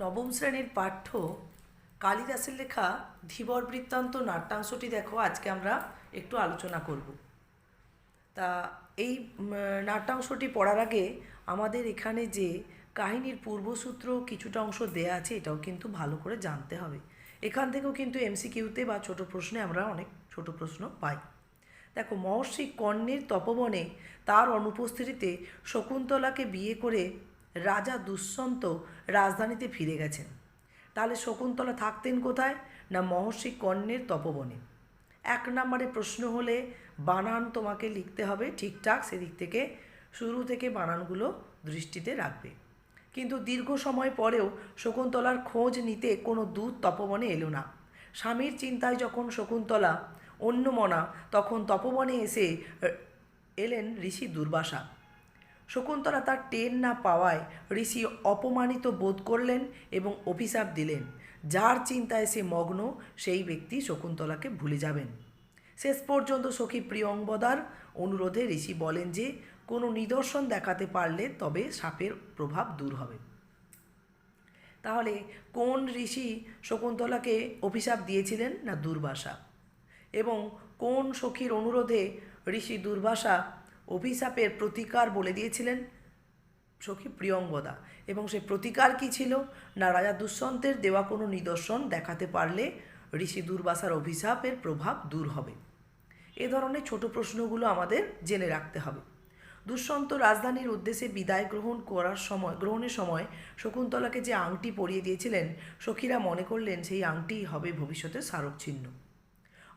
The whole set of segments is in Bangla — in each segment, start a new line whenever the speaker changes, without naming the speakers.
নবম শ্রেণীর পাঠ্য কালিদাসের লেখা ধীবর বৃত্তান্ত নাট্যাংশটি দেখো আজকে আমরা একটু আলোচনা করব। তা এই নাট্যাংশটি পড়ার আগে আমাদের এখানে যে কাহিনীর পূর্বসূত্র কিছুটা অংশ দেয়া আছে এটাও কিন্তু ভালো করে জানতে হবে। এখান থেকেও কিন্তু এমসিকিউতে বা ছোট প্রশ্নে আমরা অনেক ছোট প্রশ্ন পাই। দেখো, মহর্ষি কর্ণের তপবনে তার অনুপস্থিতিতে শকুন্তলাকে বিয়ে করে রাজা দুষ্যন্ত রাজধানীতে ফিরে গেছেন। তাহলে শকুন্তলা থাকতেন কোথায়? না মহর্ষি কর্ণের তপবনে। এক নম্বরে প্রশ্ন হলে বানান তোমাকে লিখতে হবে ঠিকঠাক, সেদিক থেকে শুরু থেকে বানানগুলো দৃষ্টিতে রাখবে। কিন্তু দীর্ঘ সময় পরেও শকুন্তলার খোঁজ নিতে কোনো দূত তপবনে এলো না। স্বামীর চিন্তায় যখন শকুন্তলা অন্যমনা, তখন তপবনে এলেন ঋষি দুর্বাসা। শকুন্তলা তার টের না পাওয়ায় ঋষি অপমানিত বোধ করলেন এবং অভিশাপ দিলেন। যার চিন্তায় সে মগ্ন সেই ব্যক্তি শকুন্তলাকে ভুলে যাবেন। শেষ পর্যন্ত সখী প্রিয়ঙ্বদার অনুরোধে ঋষি বলেন যে কোনো নিদর্শন দেখাতে পারলে তবে সাপের প্রভাব দূর হবে। তাহলে কোন ঋষি শকুন্তলাকে অভিশাপ দিয়েছিলেন? না দুর্বাসা। এবং কোন সখীর অনুরোধে ঋষি দুর্বাসা অভিশাপের প্রতিকার বলে দিয়েছিলেন? সখী প্রিয়ঙ্বদা। এবং সে প্রতিকার কী ছিল? না রাজা দুষ্যন্তের দেওয়া কোনো নিদর্শন দেখাতে পারলে ঋষি দুর্বাসার অভিশাপের প্রভাব দূর হবে। এ ধরনের ছোট প্রশ্নগুলো আমাদের জেনে রাখতে হবে। দুষ্যন্ত রাজধানীর উদ্দেশ্যে বিদায় গ্রহণের সময় শকুন্তলাকে যে আংটি পরিয়ে দিয়েছিলেন, সখীরা মনে করলেন সেই আংটিই হবে ভবিষ্যতের স্মারক চিহ্ন।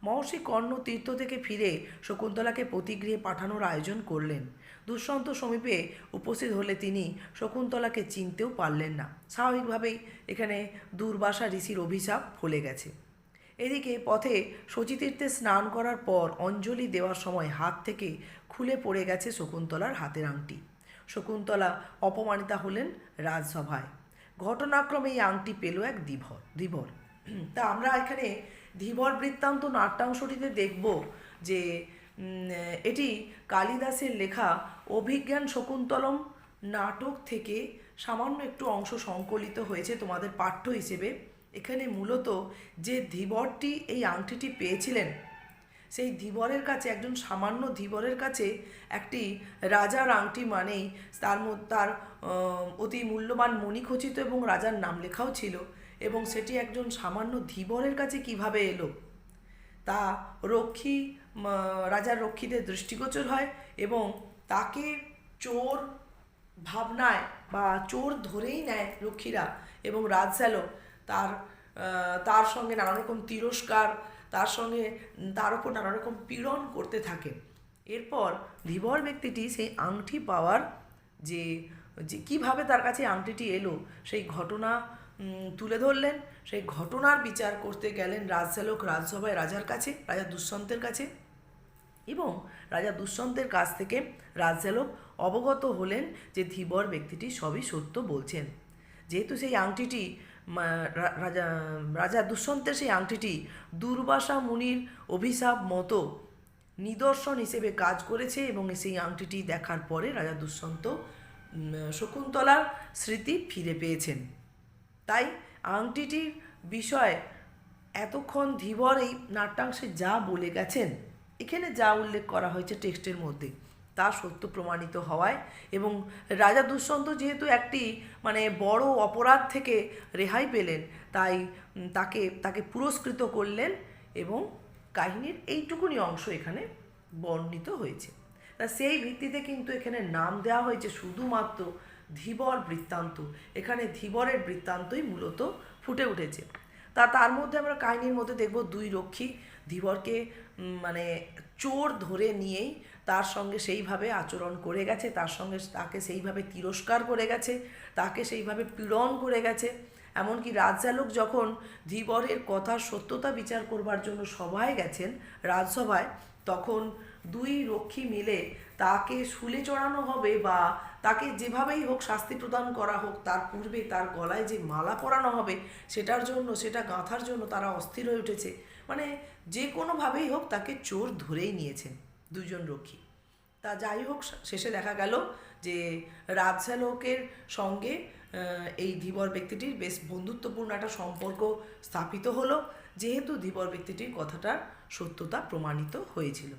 মহর্ষি কর্ণ তীর্থ থেকে ফিরে শকুন্তলাকে পতিগৃহে পাঠানোর আয়োজন করলেন। দুষ্যন্ত সমীপে উপস্থিত হলে তিনি শকুন্তলাকে চিনতেও পারলেন না। স্বাভাবিকভাবেই এখানে দুর্বাসা ঋষির অভিশাপ ফলে গেছে। এদিকে পথে শচীতীর্থে স্নান করার পর অঞ্জলি দেওয়ার সময় হাত থেকে খুলে পড়ে গেছে শকুন্তলার হাতের আংটি। শকুন্তলা অপমানিতা হলেন রাজসভায়। ঘটনাক্রমে এই আংটি পেল এক ধীবর। তা আমরা এখানে ধীবর বৃত্তান্ত নাট্যাংশটিতে দেখব যে এটি কালিদাসের লেখা অভিজ্ঞান শকুন্তলম নাটক থেকে সামান্য একটু অংশ সংকলিত হয়েছে তোমাদের পাঠ্য হিসেবে। এখানে মূলত যে ধীবরটি এই আংটিটি পেয়েছিলেন, সেই ধীবরের কাছে, একজন সামান্য ধীবরের কাছে একটি রাজার আংটি মানেই তার অতি মূল্যবান মণিখচিত এবং রাজার নাম লেখাও ছিল। এবং সেটি একজন সামান্য ধীবরের কাছে কিভাবে এলো তা রাজার রক্ষীদের দৃষ্টিগোচর হয় এবং তাকে চোর ভাবনায় বা চোর ধরেই নেয় রক্ষীরা। এবং রাজশ্যালক তার সঙ্গে নানা রকম তিরস্কার, তার ওপর নানা রকম পীড়ন করতে থাকেন। এরপর ধীবর ব্যক্তিটি সেই আংটি পাওয়ার যে কীভাবে তার কাছে আংটিটি এলো সেই ঘটনা তুলে ধরলেন। সেই ঘটনার বিচার করতে গেলেন রাজশ্যালক রাজসভায় রাজা দুষ্যন্তের কাছে। এবং রাজা দুষ্যন্তের কাছ থেকে রাজশ্যালক অবগত হলেন যে ধীবর ব্যক্তিটি সবই সত্য বলছেন। যেহেতু সেই আংটিটি রাজা দুষ্যন্তের সেই আংটিটি দুর্বাসা মুনির অভিশাপ মতো নিদর্শন হিসেবে কাজ করেছে এবং সেই আংটিটি দেখার পরে রাজা দুষ্যন্ত শকুন্তলার স্মৃতি ফিরে পেয়েছেন। তাই আংটিটির বিষয়ে এতক্ষণ ধীবর এই নাট্যাংশে যা বলে গেছেন, এখানে যা উল্লেখ করা হয়েছে টেক্সটের মধ্যে, তা সত্য প্রমাণিত হওয়ায় এবং রাজা দুষ্যন্ত যেহেতু একটি বড় অপরাধ থেকে রেহাই পেলেন, তাই তাকে পুরস্কৃত করলেন এবং কাহিনীর এইটুকুনি অংশ এখানে বর্ণিত হয়েছে। তা সেই ভিত্তিতে কিন্তু এখানে নাম দেওয়া হয়েছে শুধুমাত্র ধীবর বৃত্তান্ত। এখানে ধীবরের বৃত্তান্তই মূলত ফুটে উঠেছে। তার মধ্যে আমরা কাহিনীর মধ্যে দেখব দুই রক্ষী ধীবরকে চোর ধরে নিয়েই তার সঙ্গে সেইভাবে আচরণ করে গেছে, তাকে সেইভাবে তিরস্কার করে গেছে, তাকে সেইভাবে পীড়ন করে গেছে। এমনকি রাজশ্যালক যখন ধীবরের কথার সত্যতা বিচার করবার জন্য সভায় গেছেন, রাজসভায়, তখন দুই রক্ষী মিলে তাকে শুলে চড়ানো হবে বা তাকে যেভাবেই হোক শাস্তি প্রদান করা হোক, তার পূর্বে তার গলায় যে মালা পরানো হবে সেটা গাঁথার জন্য তারা অস্থির হয়ে উঠেছে। যে কোনোভাবেই হোক তাকে চোর ধরেই নিয়েছেন দুজন রক্ষী। তা যাই হোক, শেষে দেখা গেল যে রাজশ্যালকের সঙ্গে এই ধীবর ব্যক্তিটির বেশ বন্ধুত্বপূর্ণ একটা সম্পর্ক স্থাপিত হলো, যেহেতু ধীবর ব্যক্তিটির কথাটার সত্যতা প্রমাণিত হয়েছিল।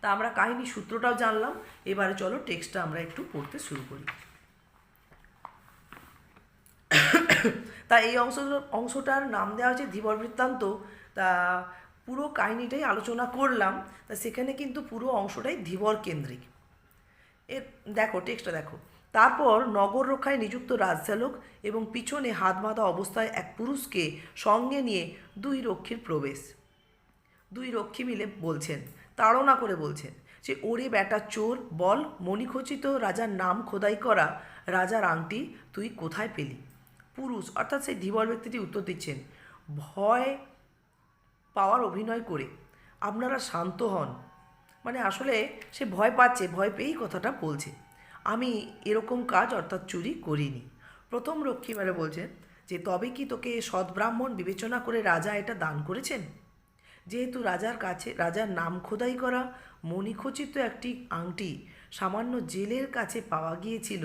তা আমরা কাহিনী সূত্রটাও জানলাম। এবারে চলো টেক্সটটা আমরা একটু পড়তে শুরু করি। তা এই অংশটার নাম দেওয়া হয়েছে ধীবর বৃত্তান্ত। তা পুরো কাহিনীটাই আলোচনা করলাম। তা সেখানে কিন্তু পুরো অংশটাই ধীবর কেন্দ্রিক। দেখো টেক্সটটা দেখো। তারপর নগর রক্ষায় নিযুক্ত রাজচালক এবং পিছনে হাত বাঁধা অবস্থায় এক পুরুষকে সঙ্গে নিয়ে দুই রক্ষীর প্রবেশ। দুই রক্ষী মিলে বলছেন, তাড়না করে বলছেন যে, ওরে বেটা চোর, বল মণিখচিত রাজার নাম খোদাই করা রাজার আংটি তুই কোথায় পেলি? পুরুষ অর্থাৎ সেই ধীবর ব্যক্তিটি উত্তর দিচ্ছেন, ভয় পাওয়ার অভিনয় করে, আপনারা শান্ত হন। মানে আসলে সে ভয় পাচ্ছে, ভয় পেয়েই কথাটা বলছে। আমি এরকম কাজ অর্থাৎ চুরি করিনি। প্রথম রক্ষী এবারে বলছেন যে, তবে কি তোকে সদ্ব্রাহ্মণ বিবেচনা করে রাজা এটা দান করেছেন? যেহেতু রাজার নাম খোদাই করা মণিখচিত একটি আংটি সামান্য জেলের কাছে পাওয়া গিয়েছিল,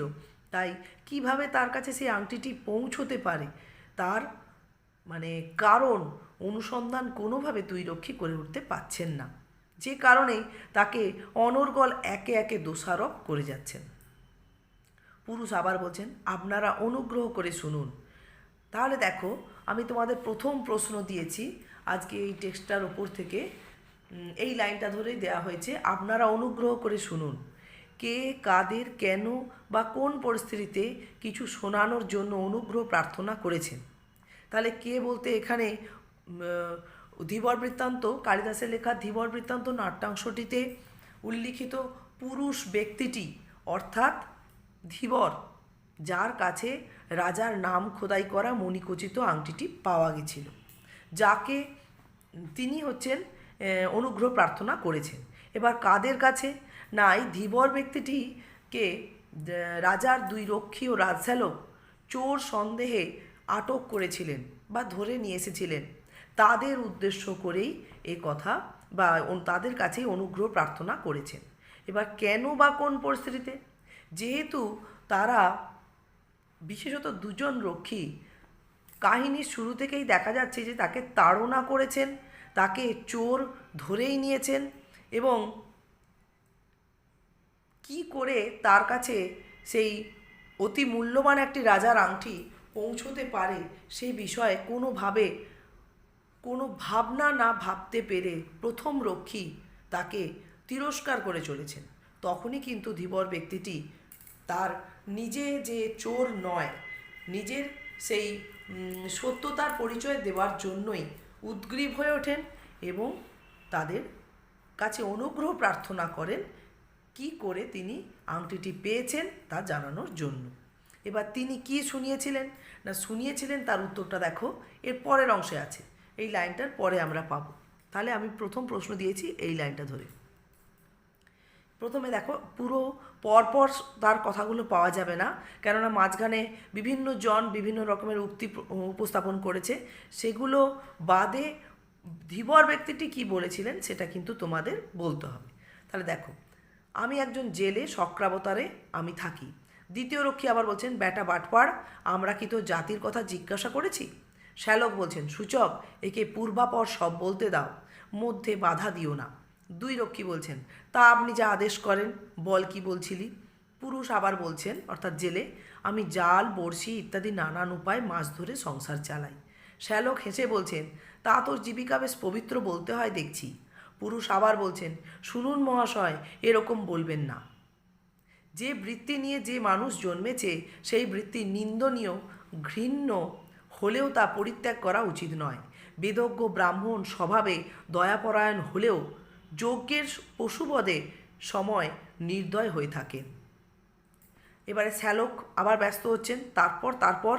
তাই কিভাবে তার কাছে সেই আংটিটি পৌঁছতে পারে তার কারণ অনুসন্ধান কোনোভাবে দুই রক্ষী করে উঠতে পারছেন না, যে কারণে তাকে অনর্গল একে একে দোষারোপ করে যাচ্ছেন। পুরুষ আবার বলছেন, আপনারা অনুগ্রহ করে শুনুন। তাহলে দেখো, আমি তোমাদের প্রথম প্রশ্ন দিয়েছি আজকে এই টেক্সটটার ওপর থেকে, এই লাইনটা ধরেই দেওয়া হয়েছে, আপনারা অনুগ্রহ করে শুনুন। কে কাদের কেন বা কোন পরিস্থিতিতে কিছু শোনানোর জন্য অনুগ্রহ প্রার্থনা করেছেন? তাহলে কে বলতে এখানে ধীবর বৃত্তান্ত, কালিদাসের লেখা ধীবর বৃত্তান্ত নাট্যাংশটিতে উল্লিখিত পুরুষ ব্যক্তিটি অর্থাৎ ধীবর, যার কাছে রাজার নাম খোদাই করা মণিখচিত আংটিটি পাওয়া গেছিল, যাকে তিনি হচ্ছেন অনুগ্রহ প্রার্থনা করেছেন। এবার কাদের কাছে? না, এই ধীবর ব্যক্তিটিকে রাজার দুই রক্ষী ও রাজচালক চোর সন্দেহে আটক করেছিলেন বা ধরে নিয়ে এসেছিলেন, তাদের উদ্দেশ্য করেই এ কথা বা তাদের কাছেই অনুগ্রহ প্রার্থনা করেছেন। এবার কেন বা কোন পরিস্থিতিতে? যেহেতু তারা বিশেষত দুজন রক্ষী কাহিনীর শুরু থেকেই দেখা যাচ্ছে যে তাকে তাড়না করেছেন, তাকে চোর ধরেই নিয়েছেন এবং কি করে তার কাছে সেই অতি মূল্যবান একটি রাজার আংটি পৌঁছতে পারে সেই বিষয়ে কোনো ভাবনা না ভাবতে পেরে প্রথম রক্ষী তাকে তিরস্কার করে চলেছেন। তখনই কিন্তু ধীবর ব্যক্তিটি তার নিজে যে চোর নয়, নিজের সেই সত্যতার পরিচয় দেওয়ার জন্যই উদ্গ্রীব হয়ে ওঠেন এবং তাদের কাছে অনুগ্রহ প্রার্থনা করেন কি করে তিনি আংটিটি পেয়েছেন তা জানানোর জন্য। এবার তিনি কি শুনিয়েছিলেন? না শুনিয়েছিলেন তার উত্তরটা দেখো এর পরের অংশে আছে, এই লাইনটার পরে আমরা পাবো। তাহলে আমি প্রথম প্রশ্ন দিয়েছি এই লাইনটা ধরে। প্রথমে দেখো, পুরো পরপর তার কথাগুলো পাওয়া যাবে না, কেননা মাঝখানে বিভিন্ন জন বিভিন্ন রকমের উক্তি উপস্থাপন করেছে, সেগুলো বাদে ধীবর ব্যক্তিটি কি বলেছিলেন সেটা কিন্তু তোমাদের বলতে হবে। তাহলে দেখো, আমি একজন জেলে সক্রাবতারে আমি থাকি। দ্বিতীয় রক্ষী আবার বলছেন, বেটা বাটপাড়, আমরা কি তোর জাতির কথা জিজ্ঞাসা করেছি? শ্যালক বলছেন, সূচক, একে পূর্বাপর সব বলতে দাও, মধ্যে বাধা দিও না। দুই রক্ষী বলছেন, তা আপনি যা আদেশ করেন, বল কি বলছিলি? পুরুষ আবার বলছেন অর্থাৎ জেলে, আমি জাল বড়শি ইত্যাদি নানান উপায় মাছ ধরে সংসার চালাই। শ্যালক হেসে বলছেন, তা তোর জীবিকা বেশ পবিত্র বলতে হয় দেখছি। পুরুষ আবার বলছেন, শুনুন মহাশয়, এরকম বলবেন না। যে বৃত্তি নিয়ে যে মানুষ জন্মেছে সেই বৃত্তি নিন্দনীয়, ঘৃণ্য হলেও তা পরিত্যাগ করা উচিত নয়। বেদজ্ঞ ব্রাহ্মণ স্বভাবে দয়াপরায়ণ হলেও যজ্ঞের পশুবধে সময় নির্দয় হয়ে থাকেন। এবারে শ্যালক আবার ব্যস্ত হচ্ছেন। তারপর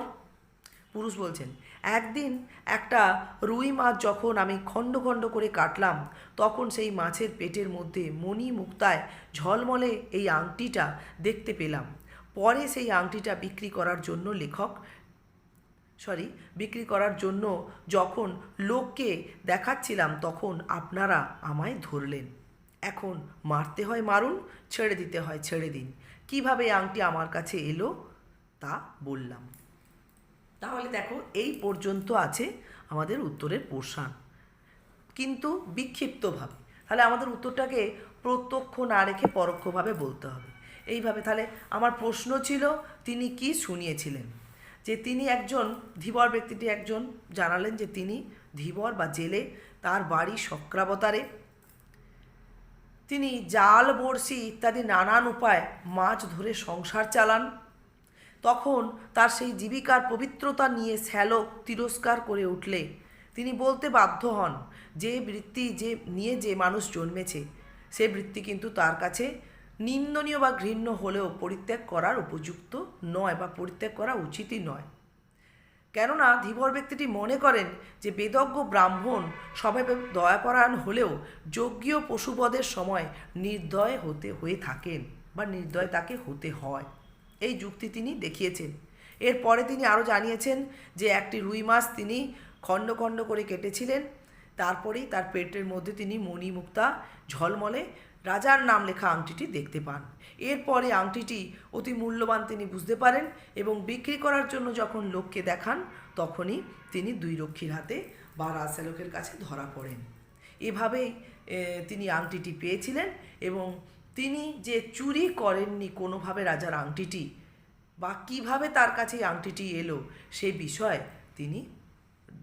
পুরুষ বলছেন, একদিন একটা রুই মাছ যখন আমি খণ্ড খণ্ড করে কাটলাম, তখন সেই মাছের পেটের মধ্যে মণি মুক্তায় ঝলমলে এই আংটিটা দেখতে পেলাম। পরে সেই আংটিটা বিক্রি করার জন্য যখন লোককে দেখাচ্ছিলাম, তখন আপনারা আমায় ধরলেন। এখন মারতে হয় মারুন, ছেড়ে দিতে হয় ছেড়ে দিন। কিভাবে আংটি আমার কাছে এলো তা বললাম। তাহলে দেখো এই পর্যন্ত আছে আমাদের উত্তরের পোর্শন, কিন্তু বিক্ষিপ্তভাবে। তাহলে আমাদের উত্তরটাকে প্রত্যক্ষ না রেখে পরোক্ষভাবে বলতে হবে। এইভাবে তাহলে আমার প্রশ্ন ছিল তিনি কি শুনিয়েছিলেন, যে তিনি একজন ধীবর ব্যক্তিটি একজন জানালেন যে তিনি ধীবর বা জেলে, তার বাড়ি শক্রাবতারে, তিনি জাল বড়শি ইত্যাদি নানান উপায় মাছ ধরে সংসার চালান। তখন তার সেই জীবিকার পবিত্রতা নিয়ে শ্যালক তিরস্কার করে উঠলে তিনি বলতে বাধ্য হন যে বৃত্তি যে মানুষ জন্মেছে সে বৃত্তি কিন্তু তার কাছে নিন্দনীয় বা ঘৃণ্য হলেও পরিত্যাগ করার উপযুক্ত নয় বা পরিত্যাগ করা উচিতই নয়। কেননা ধীবর ব্যক্তিটি মনে করেন যে বেদজ্ঞ ব্রাহ্মণ স্বভাবে দয়াপরায়ণ হলেও যজ্ঞীয় পশুবধের সময় নির্দয় হয়ে থাকেন বা নির্দয় তাকে হতে হয়। এই যুক্তি তিনি দেখিয়েছেন। এরপরে তিনি আরও জানিয়েছেন যে একটি রুই মাছ তিনি খণ্ড খণ্ড করে কেটেছিলেন, তারপরেই তার পেটের মধ্যে তিনি মণিমুক্তা ঝলমলে রাজার নাম লেখা আংটিটি দেখতে পান। এরপরে আংটিটি অতি মূল্যবান তিনি বুঝতে পারেন এবং বিক্রি করার জন্য যখন লোককে দেখান তখনই তিনি দুই রক্ষীর হাতে বা রাজশ্যালকের কাছে ধরা পড়েন। এভাবেই তিনি আংটিটি পেয়েছিলেন এবং তিনি যে চুরি করেননি কোনোভাবে রাজার আংটিটি বা কিভাবে তার কাছে এই আংটিটি এলো সে বিষয়ে তিনি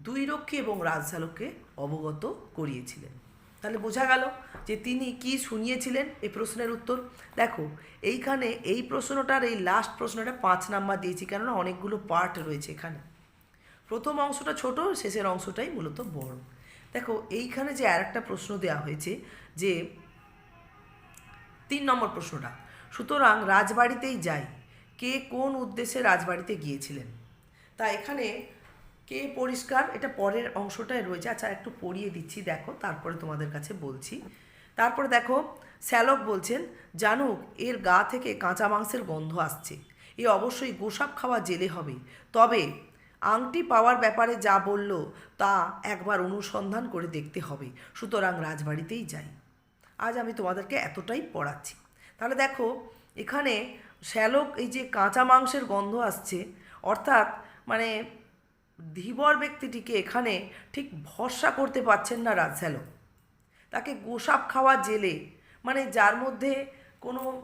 দুই রক্ষী এবং রাজশ্যালককে অবগত করিয়েছিলেন। তাহলে বোঝা গেল যে তিনি কি শুনিয়েছিলেন। এই প্রশ্নের উত্তর দেখো, এইখানে এই প্রশ্নটার এই লাস্ট প্রশ্নটা 5 নাম্বার দিয়েছি, কেননা অনেকগুলো পার্ট রয়েছে এখানে। প্রথম অংশটা ছোট, শেষের অংশটাই মূলত বড়। দেখো এইখানে যে আর একটা প্রশ্ন দেওয়া হয়েছে যে 3 নম্বর প্রশ্নটা, সুতরাং রাজবাড়িতেই যাই, কে কোন উদ্দেশ্যে রাজবাড়িতে গিয়েছিলেন। তা এখানে কে পরিষ্কার, এটা পরের অংশটায় রয়েছে। আচ্ছা একটু পড়িয়ে দিচ্ছি, দেখো তারপরে তোমাদের কাছে বলছি। তারপরে দেখো শ্যালক বলছেন, জানুক এর গা থেকে কাঁচা মাংসের গন্ধ আসছে, এ অবশ্যই গোসাপ খাওয়া জেলে হবে। তবে আংটি পাওয়ার ব্যাপারে যা বলল তা একবার অনুসন্ধান করে দেখতে হবে, সুতরাং রাজবাড়িতেই যাই। আজ আমি তোমাদেরকে এতটাই পড়াচ্ছি। তাহলে দেখো এখানে শ্যালক এই যে কাঁচা মাংসের গন্ধ আসছে, অর্থাৎ মানে ধীবর ব্যক্তিটিকে এখানে ঠিক ভরসা করতে পারছেন না রাজশ্যালক। তাকে গোসাপ খাওয়া জেলে, মানে যার মধ্যে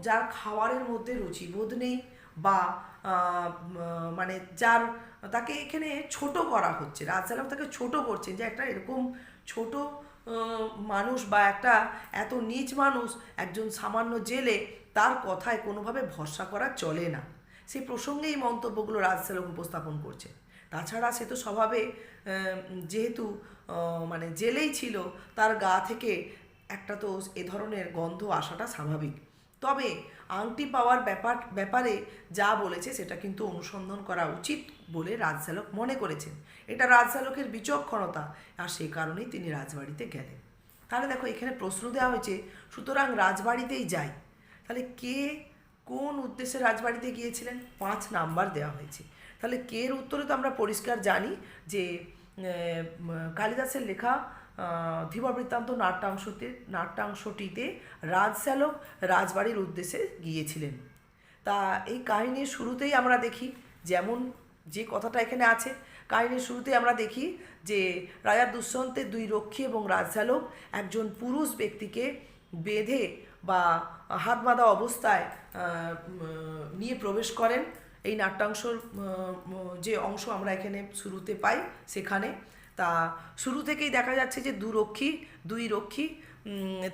যার খাওয়ারের মধ্যে রুচিবোধ নেই বা মানে তাকে এখানে ছোট করা হচ্ছে, রাজশ্যালক তাকে ছোট করছেন যে একটা এরকম ছোট মানুষ বা একটা এত নীচ মানুষ, একজন সামান্য জেলে, তার কথায় কোনোভাবে ভরসা করা চলে না। সেই প্রসঙ্গে এই মন্তব্যগুলো রাজশ্যালক উপস্থাপন করছে। তাছাড়া সে তো স্বভাবে যেহেতু মানে জেলেই ছিল, তার গা থেকে একটা তো এ ধরনের গন্ধ আসাটা স্বাভাবিক। তবে আংটি পাওয়ার ব্যাপারে যা বলেছে সেটা কিন্তু অনুসন্ধান করা উচিত বলে রাজশ্যালক মনে করেছেন। এটা রাজশ্যালকের বিচক্ষণতা, আর সেই কারণেই তিনি রাজবাড়িতে গেলেন। তাহলে দেখো এখানে প্রশ্ন দেওয়া হয়েছে, সুতরাং রাজবাড়িতেই যাই। তাহলে কে কোন উদ্দেশ্যে রাজবাড়িতে গিয়েছিলেন, 5 নাম্বার দেওয়া হয়েছে। তাহলে কের উত্তরে তো আমরা পরিষ্কার জানি যে কালিদাসের লেখা ধীবর বৃত্তান্ত নাট্যাংশটিতে রাজশ্যালক রাজবাড়ির উদ্দেশ্যে গিয়েছিলেন। তা এই কাহিনীর শুরুতেই আমরা দেখি, যেমন যে কথাটা এখানে আছে, কাহিনীর শুরুতেই আমরা দেখি যে রাজা দুষ্যন্তের 2 রক্ষী এবং রাজশ্যালক একজন পুরুষ ব্যক্তিকে বেঁধে বা হাত বাঁধা অবস্থায় নিয়ে প্রবেশ করেন। এই নাট্যাংশর যে অংশ আমরা এখানে শুরুতে পাই সেখানে, তা শুরু থেকেই দেখা যাচ্ছে যে দুই রক্ষী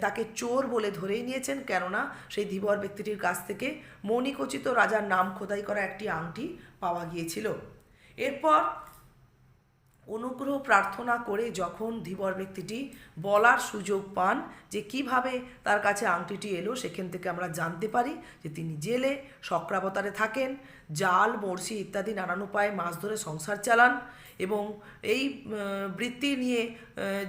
তাকে চোর বলে ধরেই নিয়েছেন, কেননা সেই ধীবর ব্যক্তিটির কাছ থেকে মণিখচিত রাজার নাম খোদাই করা একটি আংটি পাওয়া গিয়েছিল। এরপর অনুগ্রহ প্রার্থনা করে যখন ধীবর ব্যক্তিটি বলার সুযোগ পান যে কিভাবে তার কাছে আংটিটি এলো, সেখান থেকে আমরা জানতে পারি যে তিনি জেলে শক্রাবতারে থাকেন, জাল বড়শি ইত্যাদি নানান উপায়ে মাছ ধরে সংসার চালান এবং এই বৃত্তি নিয়ে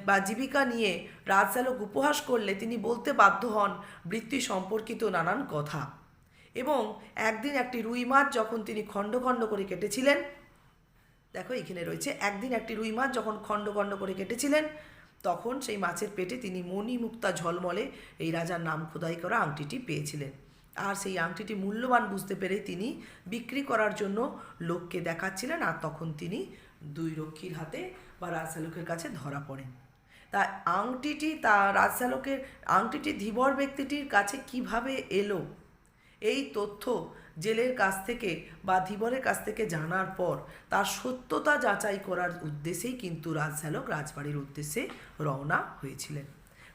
বা জীবিকা নিয়ে রাজশ্যালক উপহাস করলে তিনি বলতে বাধ্য হন বৃত্তি সম্পর্কিত নানান কথা। এবং একদিন একটি রুই মাছ যখন তিনি খণ্ড খণ্ড করে কেটেছিলেন, দেখো এখানে রয়েছে, একদিন একটি রুই মাছ যখন খণ্ড খণ্ড করে কেটেছিলেন তখন সেই মাছের পেটে তিনি মণিমুক্তা ঝলমলে এই রাজার নাম খোদাই করা আংটিটি পেয়েছিলেন। আর সেই আংটিটি মূল্যবান বুঝতে পেরে তিনি বিক্রি করার জন্য লোককে দেখাচ্ছিলেন, আর তখন তিনি দুই রক্ষীর হাতে বা রাজশ্যালকের কাছে ধরা পড়েন। তা আংটিটি ধীবর ব্যক্তিটির কাছে কিভাবে এলো, এই তথ্য জেলের কাছ থেকে বা ধীবরের কাছ থেকে জানার পর তার সত্যতা যাচাই করার উদ্দেশ্যেই কিন্তু রাজশ্যালক রাজবাড়ির উদ্দেশ্যে রওনা হয়েছিলেন।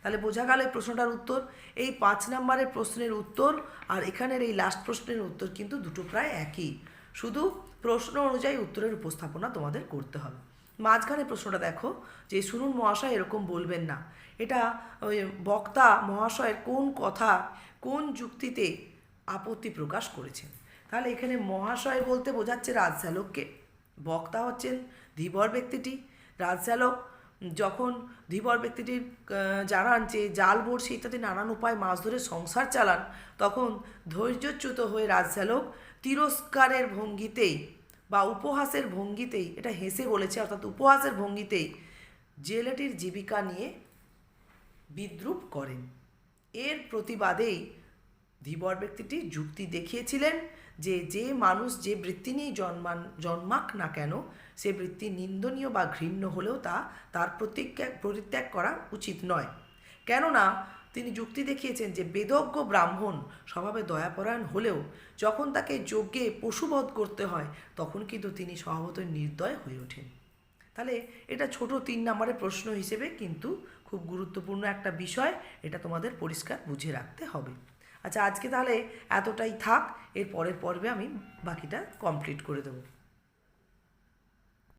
তাহলে বোঝা গেল এই প্রশ্নটার উত্তর। এই 5 নম্বরের প্রশ্নের উত্তর আর এখানের এই লাস্ট প্রশ্নের উত্তর কিন্তু দুটো প্রায় একই, শুধু প্রশ্ন অনুযায়ী উত্তরের উপস্থাপনা তোমাদের করতে হবে। মাঝখানে প্রশ্নটা দেখো যে শুনুন মহাশয় এরকম বলবেন না, এটা ওই বক্তা মহাশয়ের কোন কথা কোন যুক্তিতে আপত্তি প্রকাশ করেছেন। তাহলে এখানে মহাশয় বলতে বোঝাচ্ছে রাজশ্যালককে, বক্তা হচ্ছেন ধীবর ব্যক্তিটি। রাজশ্যালক যখন ধীবর ব্যক্তিটির জানান যে জাল বড়শি ইত্যাদি নানান উপায় মাছ ধরে সংসার চালান, তখন ধৈর্যচ্যুত হয়ে রাজশ্যালক তিরস্কারের ভঙ্গিতেই বা উপহাসের ভঙ্গিতেই, এটা হেসে বলেছে অর্থাৎ উপহাসের ভঙ্গিতেই জেলেটির জীবিকা নিয়ে বিদ্রূপ করেন। এর প্রতিবাদেই ধীবর ব্যক্তিটি যুক্তি দেখিয়েছিলেন যে মানুষ যে বৃত্তি নিয়েই জন্মাক না কেন, সে বৃত্তি নিন্দনীয় বা ঘৃণ্য হলেও তার পরিত্যাগ করা উচিত নয়। কেননা তিনি যুক্তি দেখিয়েছেন যে বেদজ্ঞ ব্রাহ্মণ স্বভাবে দয়াপরায়ণ হলেও যখন তাকে যজ্ঞে পশুবধ করতে হয় তখন কিন্তু তিনি স্বভাবতই নির্দয় হয়ে ওঠেন। তাহলে এটা ছোট 3 নম্বরের প্রশ্ন হিসেবে কিন্তু খুব গুরুত্বপূর্ণ একটা বিষয়, এটা তোমাদের পরিষ্কার বুঝে রাখতে হবে। আচ্ছা, আজকে তাহলে এতটাই থাক, এর পরের পর্বে আমি বাকিটা কমপ্লিট করে দেবো।